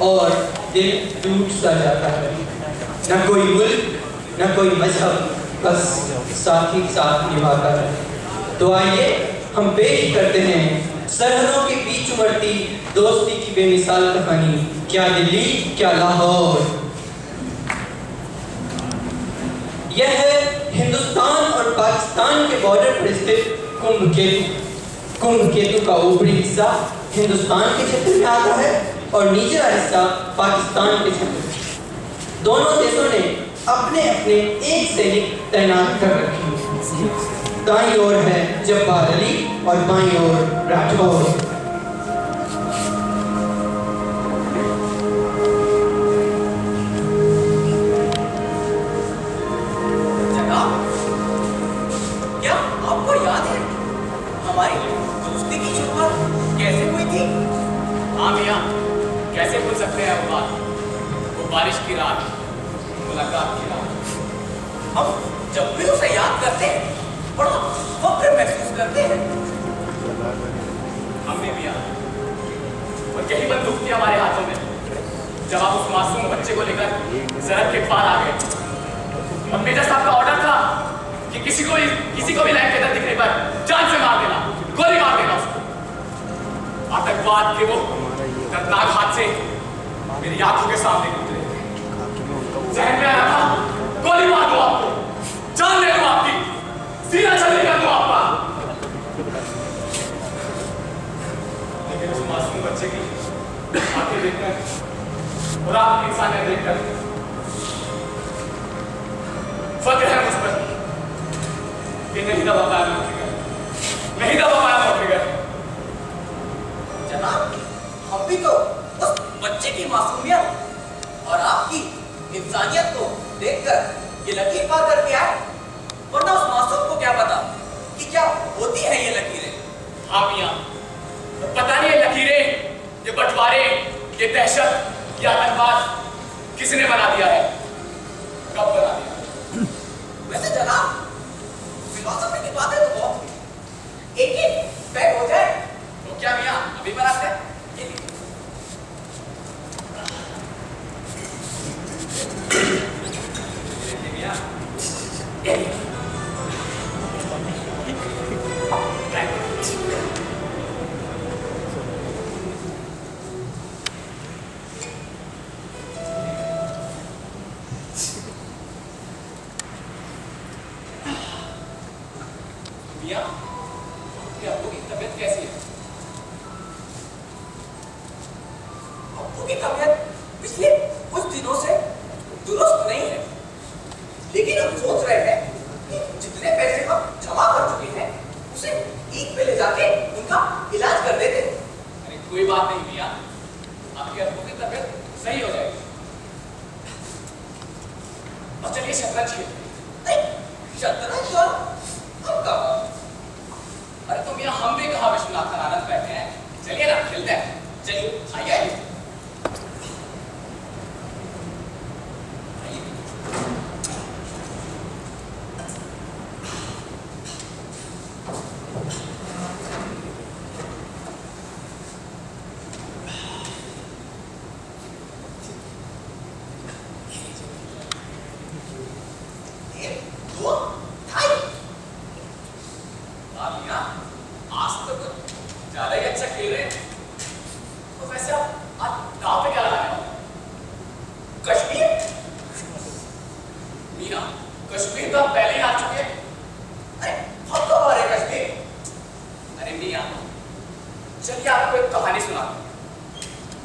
और दिल टूट सा जाता है। न कोई मुल्क न कोई मजहब, बस साथ ही साथ निभाता है। तो आइए हम पेश करते हैं सरहदों के बीच उमड़ती दोस्ती की बेमिसाल कहानी, क्या दिल्ली क्या लाहौर। यह है हिंदुस्तान और पाकिस्तान के बॉर्डर पर स्थित कुंभ केतु। कुंभ केतु का ऊपरी हिस्सा हिंदुस्तान के क्षेत्र में आता है और निचला हिस्सा पाकिस्तान के क्षेत्र में। दोनों देशों ने अपने अपने एक सैनिक तैनात कर रखे हैं। दाईं ओर है जब्बार अली और बाईं ओर राठौर। कैसे भूल सकते हैं वो बात, वो बारिश की रात, मुलाकात की रात। हम जब भी उसे याद करते हैं बड़ा फख्र महसूस करते हैं। हमने भी याद और यही बंदूक थी हमारे हाथों में जब आप उस मासूम बच्चे को लेकर सरहद के पार आ गए। और मेजर साहब का ऑर्डर था कि किसी को भी लाइन के अंदर दिखने पर जान से मार देना, गोली मार देना उसको। आतंकवाद के वो दर्दनाक हादसे मेरी आंखों के सामने गुजरे। जहन में आया था गोली मार दो आपको, जान ले लो आपकी, सीना छलनी कर दो आपका। लेकिन उस मासूम बच्चे की आंखें देखकर और आपकी इंसानियत देखकर फख्र है मुझ पर कि नहीं दबा पाया मैं उठेगा, नहीं दबा पाया मैं उठेगा। जनाब, हम भी तो उस बच्चे की मासूमियत और आपकी इंसानियत को देखकर ये लकीर पार करके आए, वरना उस मासूम को क्या पता कि क्या होती है ये लकीरें। हाँ मियां, पता नहीं ये लकीरें, ये बंटवारे, ये दहशत, ये आतंकवाद किसने बना दिया है, कब बना दिया। वैसे जनाब, फिलॉसफी की बातें तो बहुत, एक बैग हो जाए तो क्या मियां अभी बनाते हैं। मियां, आपकी तबीयत कैसी है? अब्बू की तबीयत पिछले कुछ दिनों से दुरुस्त नहीं है, लेकिन हम सोच रहे हैं कि जितने पैसे हम जमा कर चुके हैं उसे ईद पे ले जाके उनका इलाज कर देते। अरे कोई बात नहीं मियां, आपके अब्बू की तबीयत सही हो जाएगी। और चलिए शतरंज खेलते। शतरंज और हम कहाँ? अरे तो मियां हम भी कहाँ विश्वनाथ आनंद बैठे हैं, चलिए ना खेलते हैं। चलिए आइए। कश्मीर तो आप पहले ही आ चुके हैं। अरे हम तो आ रहे कश्मीर। अरे मियां, चलिए आपको एक कहानी सुना।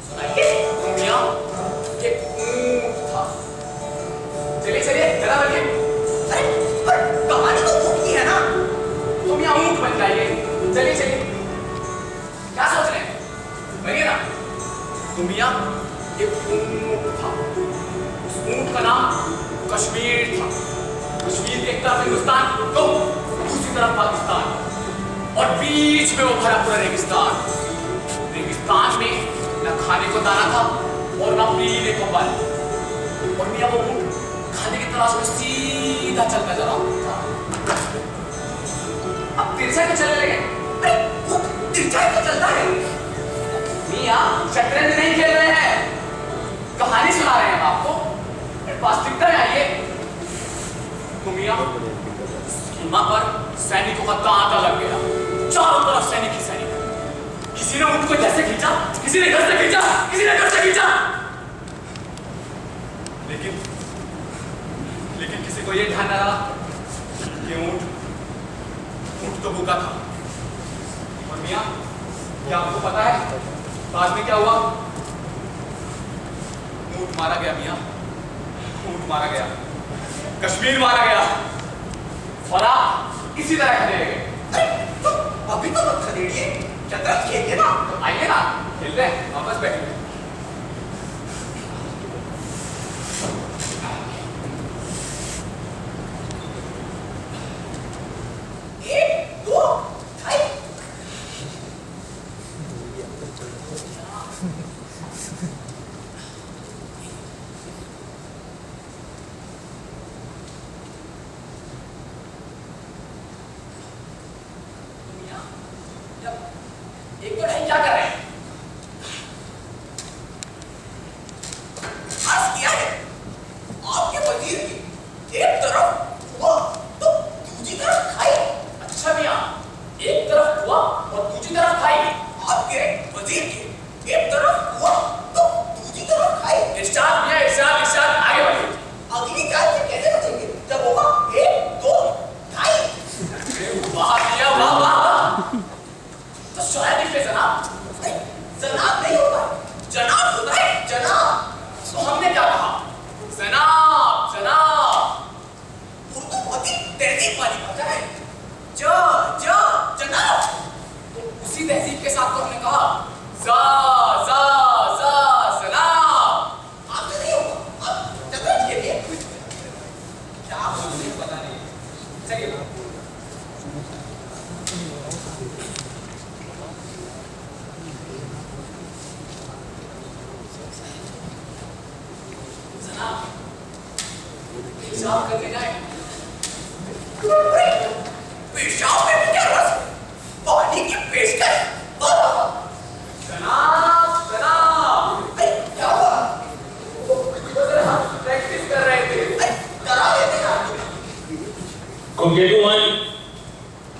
सुनाइए। मियां, एक ऊंट था। चलिए चलिए जरा बनिए। अरे पर कहानी तो ऊंट की है ना। तो मियां ऊंट बन जाइए। चलिए चलिए, क्या सोच रहे हैं, बनिए ना। तो मियां एक ऊंट था, उस ऊंट का नाम कश्मीर था। कश्मीर के एक तरफ हिंदुस्तान तो दूसरी तरफ पाकिस्तान और बीच में वो भरा पूरा रेगिस्तान। रेगिस्तान में न खाने को दाना था और न पीने को पानी। और मियां वो ऊंट खाने की तलाश में सीधा चलता जा रहा था। अब तिरछा क्यों चलने लगे? अरे वो तिरछा तो चलता है। मियां शतरंज नहीं खेल रहे हैं, सीमा पर सैनिकों का तांता लग गया। चारों तरफ सैनिक ही सैनिक। किसी ने ऊंट को जैसे खींचा, किसी ने घर से खींचा, किसी ने घर से खींचा। लेकिन किसी को यह ध्यान न रहा कि ऊंट तो भूखा था। और मियां, क्या आपको पता है बाद में क्या हुआ? ऊंट मारा गया मियां, ऊंट मारा गया, कश्मीर मारा गया और आप इसी तरह खड़े रह गए। तो अभी तो मत खदेड़िए, शतरंज खेलिए ना। तो आइए ना, खेलते हैं, वापस बैठिए। एक, दो, ढाई। एक तो नहीं, क्या कर रहे हैं? आज किया है आपके वजीर की एक तरफ हुआ तो दूसरी तरफ खाई। अच्छा मियां, एक तरफ हुआ और दूसरी तरफ खाई। आपके वजीर की एक तरफ हुआ तो दूसरी तरफ खाई। इरशाद मियां, इरशाद, इरशाद, आगे बढ़िए। अगली चाल से कैसे बचेंगे जब होगा एक, दो, ढाई। वाह मियां, वाह वाह। तो शायद इसलिए जनाब जनाब नहीं होता, जनाब होता है जनाब। तो हमने क्या कहा? जनाब, जनाब। उर्दू बहुत ही तहजीब वाली भाषा है। जनाब। तो उसी तहजीब के साथ तो हमने कहा जा जा जा जनाब। आपसे नहीं होगा, आप शतरंज खेलिए। क्या बोलने पता नहीं। चलिए जनाब, पेशाब करने जाए। पेशाब में भी क्या रस? पानी की पेशकश। जनाब, जनाब। अरे क्या हुआ? प्रैक्टिस कर रहे थे। अरे डरा देते हैं आप।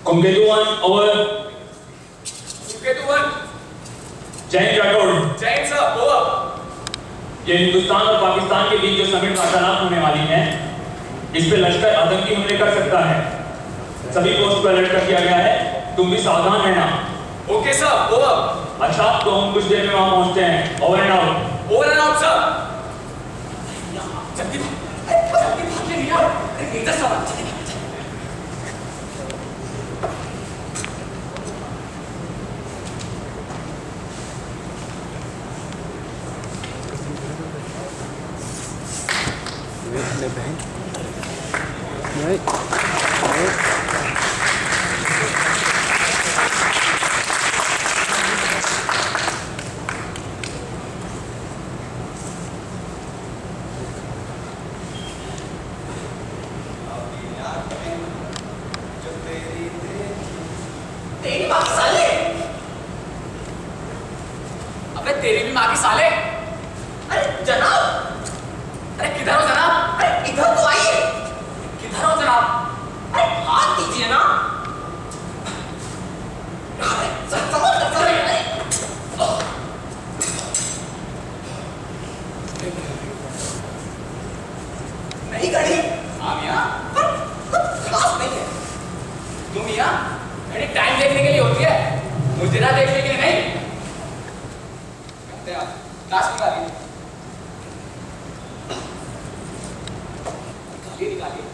Kumketu one over. Suketu one. Jain Rathore, Jain साहब ओवर। ये हिंदुस्तान और पाकिस्तान के बीच जो समिट वार्तालाप होने वाली है, इस पे लश्कर आतंकी हमले कर सकता है। सभी पोस्ट को अलर्ट कर दिया गया है, तुम भी सावधान रहना। Okay sir, over. अच्छा, तो हम कुछ देर में वहां पहुंचते हैं। Over and out. Over and out sir. जल्दी भाग ले भैया। इधर सवाल। तेरी माँ की साले। अबे तेरी भी माँ की साले। अरे जनाब, अरे किधर हो जनाब? अरे इधर तो आइए। किधर हो जनाब? अरे हाथ दीजिए ना। अरे समझ सकता है। नहीं गढ़ी, हाँ मियाँ। पर कुछ खास नहीं है। तुम मियाँ, घड़ी टाइम देखने के लिए होती है, मुजरा देखने के लिए नहीं। कहते हैं आप, लाश निकालिए। निकालिए।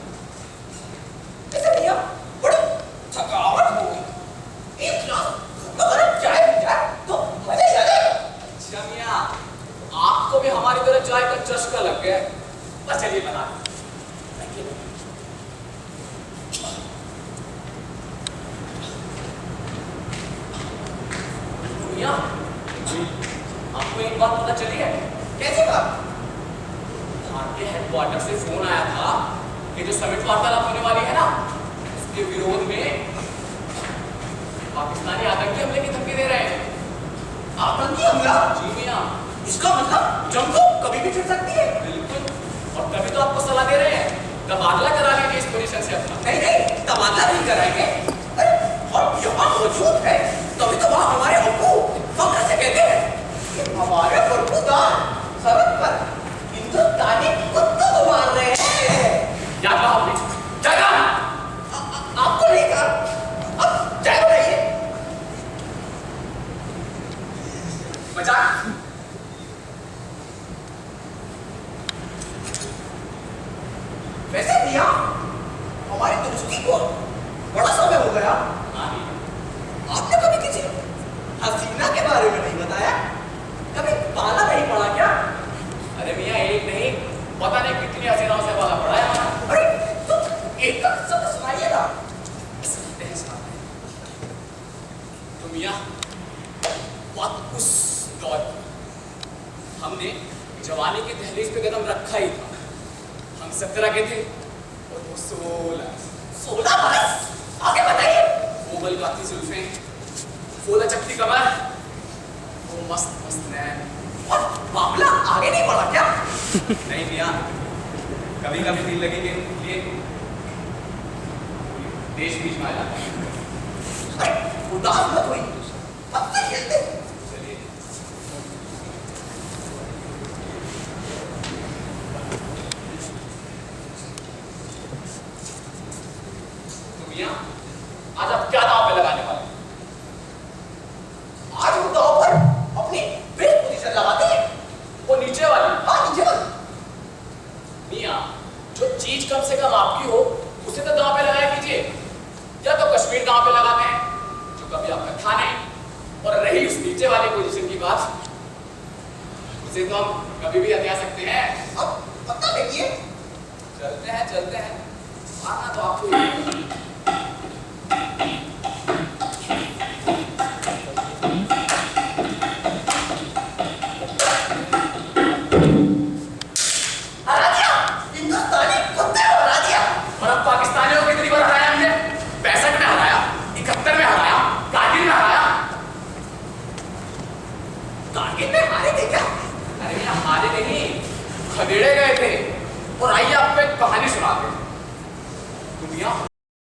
ऐसे भैया बड़ी थकावट हो गई। एक गिलास अगर चाय पी जाए तो मजा ही आ जाएगा। अच्छा मियाँ, आपको भी हमारी तरह चाय का चस्का लग गया है। बस चलिए बना दो। मियाँ, आपको एक बात पता चली है? कैसे बात? भारतीय हेडक्वार्टर से फोन आया था कि जो समिट वार्तालाप होने वाली है ना, उसके विरोध में पाकिस्तानी आतंकी हमले की धमकी दे रहे हैं। आतंकी हमला? जी मियाँ। इसका मतलब जंग तो कभी भी छिड़ सकती है। बिल्कुल, और तभी तो आपको सलाह दे रहे हैं तबादला करा लीजिए इस पोजीशन से अपना। नहीं, तबादला मौजूद है तभी तो वहाँ हमारे अब्बू फख्र से कहते हैं कि हमारे बरखुरदार सरहद पर हिंदुस्तानी कुत्तों को मार रहे हैं। क्या कहा आपने? क्या कहा? आपको नहीं कहा, अब जय बताइए। मजाक। वैसे भैया हमारी दुरुस्ती को बड़ा समय हो गया, आपने कभी किसी हसीना के बारे में नहीं बताया, कभी पाला नहीं पड़ा क्या? अरे मियाँ एक नहीं पता नहीं कितनी हसीनाओं से वाला पड़ा है हमारा। अरे तो एक का सब सुनाइए ना। सुनाते हैं, सुनाते हैं। तो मियाँ बात उस दौर की। हमने जवानी की दहलीज पे कदम रखा ही था। हम 17 के थे और वो 16 बरस, आगे बताइए। वो बलगाती जुल्फें, वो लचकती कमर, वो मस्त मस्त नैन। और मामला आगे नहीं बढ़ा क्या? नहीं मियाँ, कभी कभी दिल लगेंगे लिए देश बीच में आ जाता है। अरे उदास मत हुई, पत्ते हिलते। चलिए तो मियाँ आज आप क्या दांव पे लगाने वाले? आज हम दांव पर अपनी बेस्ट पोजीशन लगाते हैं। वो नीचे वाली। हाँ नीचे वाली। मियाँ जो चीज कम से कम आपकी हो उसे तो दांव पे लगाया कीजिए, या तो कश्मीर दांव पे लगाते हैं जो कभी आपका था नहीं। और रही उस नीचे वाली पोजीशन की बात, उसे तो हम कभी भी हथिया सकते हैं। अब पता लगिए। चलते हैं आना तो आपको ही है। हरा दिया, हिंदुस्तानी कुत्ते को हरा दिया। और अब पाकिस्तानियों को कितनी बार हराया हमने? 65 में हराया, 71 में हराया, कारगिल में हराया। कारगिल में हारे थे क्या? अरे भैया हारे नहीं, खदेड़े गए थे। और आइए आपको एक कहानी सुनाते हैं। दुनिया